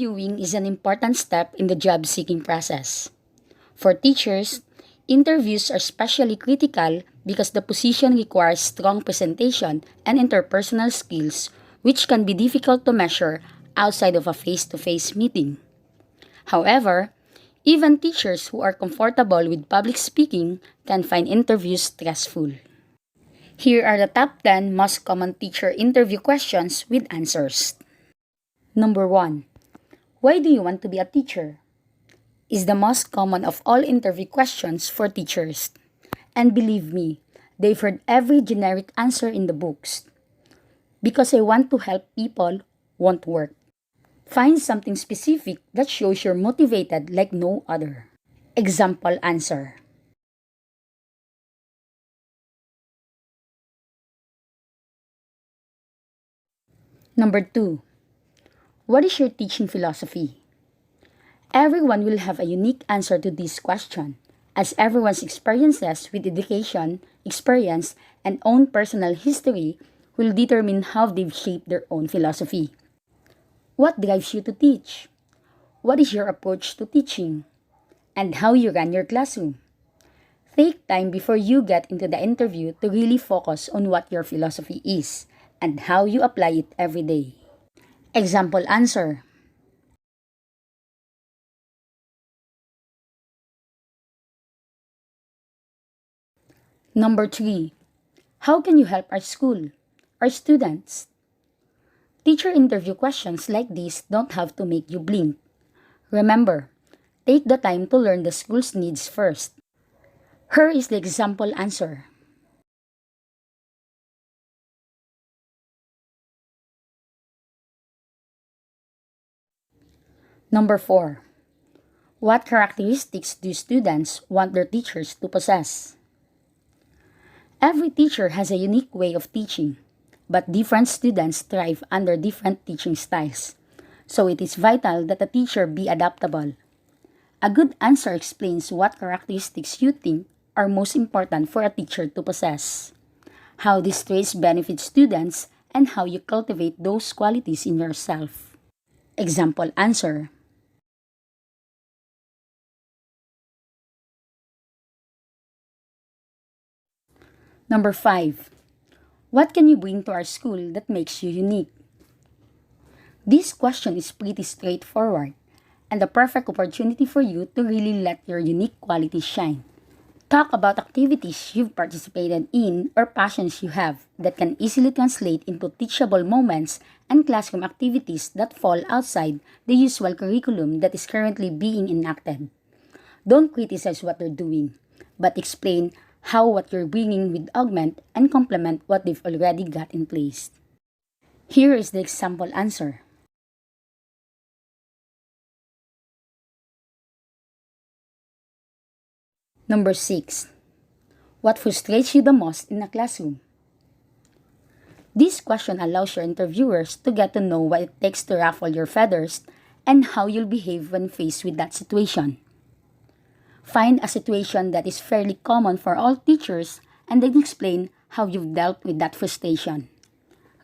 Interviewing is an important step in the job seeking process. For teachers, interviews are especially critical because the position requires strong presentation and interpersonal skills, which can be difficult to measure outside of a face to face meeting. However, even teachers who are comfortable with public speaking can find interviews stressful. Here are the top 10 most common teacher interview questions with answers. Number 1. Why do you want to be a teacher? Is the most common of all interview questions for teachers. And believe me, they've heard every generic answer in the books. Because I want to help people won't work. Find something specific that shows you're motivated like no other. Example answer. Number 2. What is your teaching philosophy? Everyone will have a unique answer to this question, as everyone's experiences with education, experience, and own personal history will determine how they've shaped their own philosophy. What drives you to teach? What is your approach to teaching? And how you run your classroom? Take time before you get into the interview to really focus on what your philosophy is and how you apply it every day. Example answer. Number 3. How can you help our school, our students? Teacher interview questions like these don't have to make you blink. Remember, take the time to learn the school's needs first. Here is the example answer. Number 4. What characteristics do students want their teachers to possess? Every teacher has a unique way of teaching, but different students thrive under different teaching styles. So it is vital that a teacher be adaptable. A good answer explains what characteristics you think are most important for a teacher to possess, how these traits benefit students, and how you cultivate those qualities in yourself. Example answer. Number 5. What can you bring to our school that makes you unique? This question is pretty straightforward and the perfect opportunity for you to really let your unique qualities shine. Talk about activities you've participated in or passions you have that can easily translate into teachable moments and classroom activities that fall outside the usual curriculum that is currently being enacted. Don't criticize what they're doing, but explain how what you're bringing will augment and complement what they've already got in place. Here is the example answer. Number 6. What frustrates you the most in a classroom? This question allows your interviewers to get to know what it takes to ruffle your feathers and how you'll behave when faced with that situation. Find a situation that is fairly common for all teachers and then explain how you've dealt with that frustration.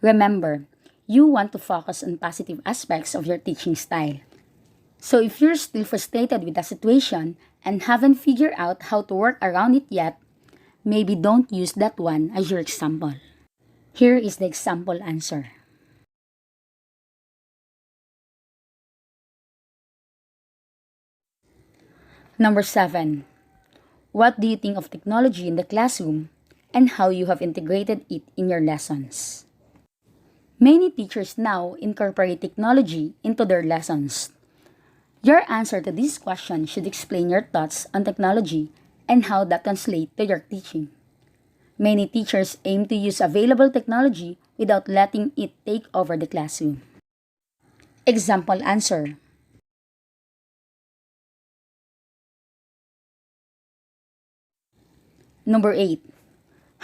Remember, you want to focus on positive aspects of your teaching style. So if you're still frustrated with a situation and haven't figured out how to work around it yet, maybe don't use that one as your example. Here is the example answer. Number 7. What do you think of technology in the classroom and how you have integrated it in your lessons? Many teachers now incorporate technology into their lessons. Your answer to this question should explain your thoughts on technology and how that translates to your teaching. Many teachers aim to use available technology without letting it take over the classroom. Example answer. Number 8.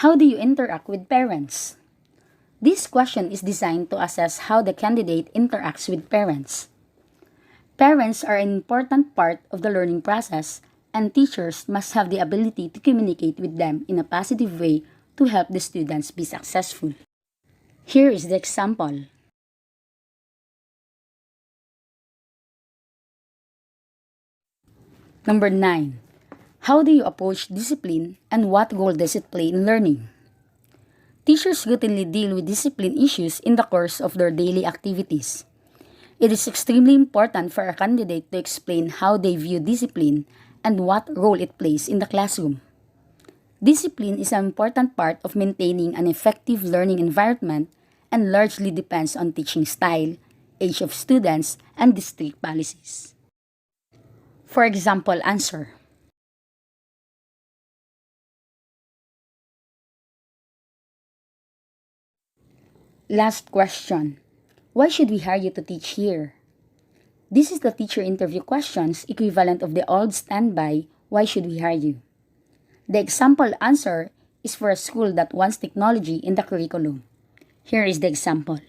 How do you interact with parents? This question is designed to assess how the candidate interacts with parents. Parents are an important part of the learning process, and teachers must have the ability to communicate with them in a positive way to help the students be successful. Here is the example. Number 9. How do you approach discipline and what role does it play in learning? Teachers routinely deal with discipline issues in the course of their daily activities. It is extremely important for a candidate to explain how they view discipline and what role it plays in the classroom. Discipline is an important part of maintaining an effective learning environment and largely depends on teaching style, age of students, and district policies. For example, answer. Last question. Why should we hire you to teach here? This is the teacher interview questions equivalent of the old standby, why should we hire you? The example answer is for a school that wants technology in the curriculum. Here is the example.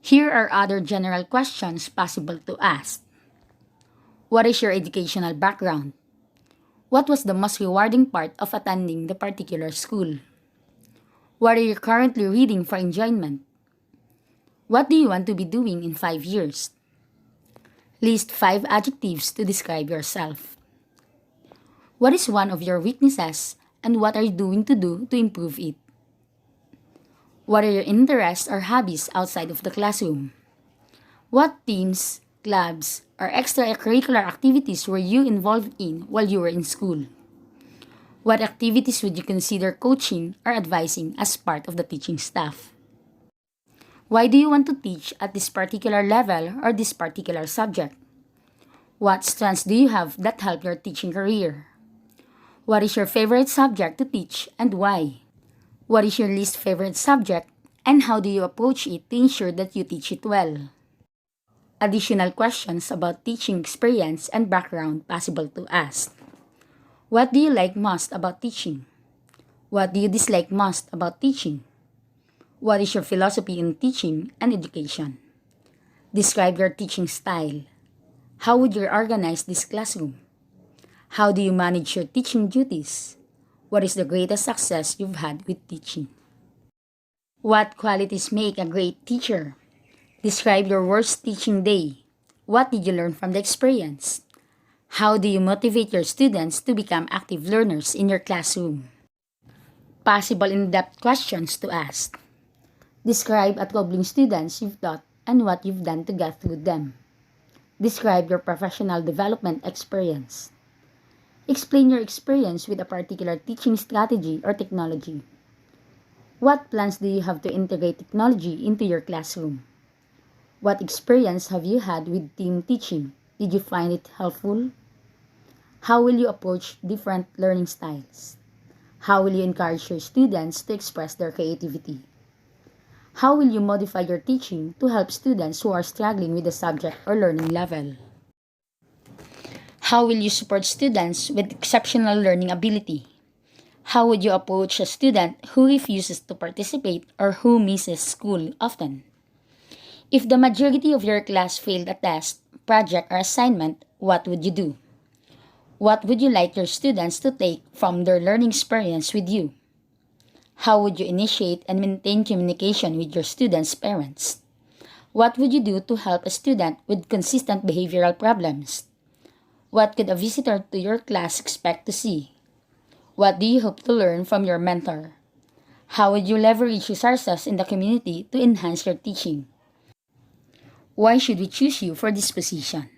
Here are other general questions possible to ask. What is your educational background? What was the most rewarding part of attending the particular school? What are you currently reading for enjoyment? What do you want to be doing in 5 years? List 5 adjectives to describe yourself. What is one of your weaknesses and what are you doing to improve it? What are your interests or hobbies outside of the classroom? What teams, clubs, or extracurricular activities were you involved in while you were in school? What activities would you consider coaching or advising as part of the teaching staff? Why do you want to teach at this particular level or this particular subject? What strengths do you have that help your teaching career? What is your favorite subject to teach and why? What is your least favorite subject and how do you approach it to ensure that you teach it well? Additional questions about teaching experience and background possible to ask. What do you like most about teaching? What do you dislike most about teaching? What is your philosophy in teaching and education? Describe your teaching style. How would you organize this classroom? How do you manage your teaching duties? What is the greatest success you've had with teaching? What qualities make a great teacher? Describe your worst teaching day. What did you learn from the experience? How do you motivate your students to become active learners in your classroom? Possible in-depth questions to ask. Describe a troubling students you've taught and what you've done to get through them. Describe your professional development experience. Explain your experience with a particular teaching strategy or technology. What plans do you have to integrate technology into your classroom? What experience have you had with team teaching? Did you find it helpful? How will you approach different learning styles? How will you encourage your students to express their creativity? How will you modify your teaching to help students who are struggling with the subject or learning level? How will you support students with exceptional learning ability? How would you approach a student who refuses to participate or who misses school often? If the majority of your class failed a test, project, or assignment, what would you do? What would you like your students to take from their learning experience with you? How would you initiate and maintain communication with your students' parents? What would you do to help a student with consistent behavioral problems? What could a visitor to your class expect to see? What do you hope to learn from your mentor? How would you leverage resources in the community to enhance your teaching? Why should we choose you for this position?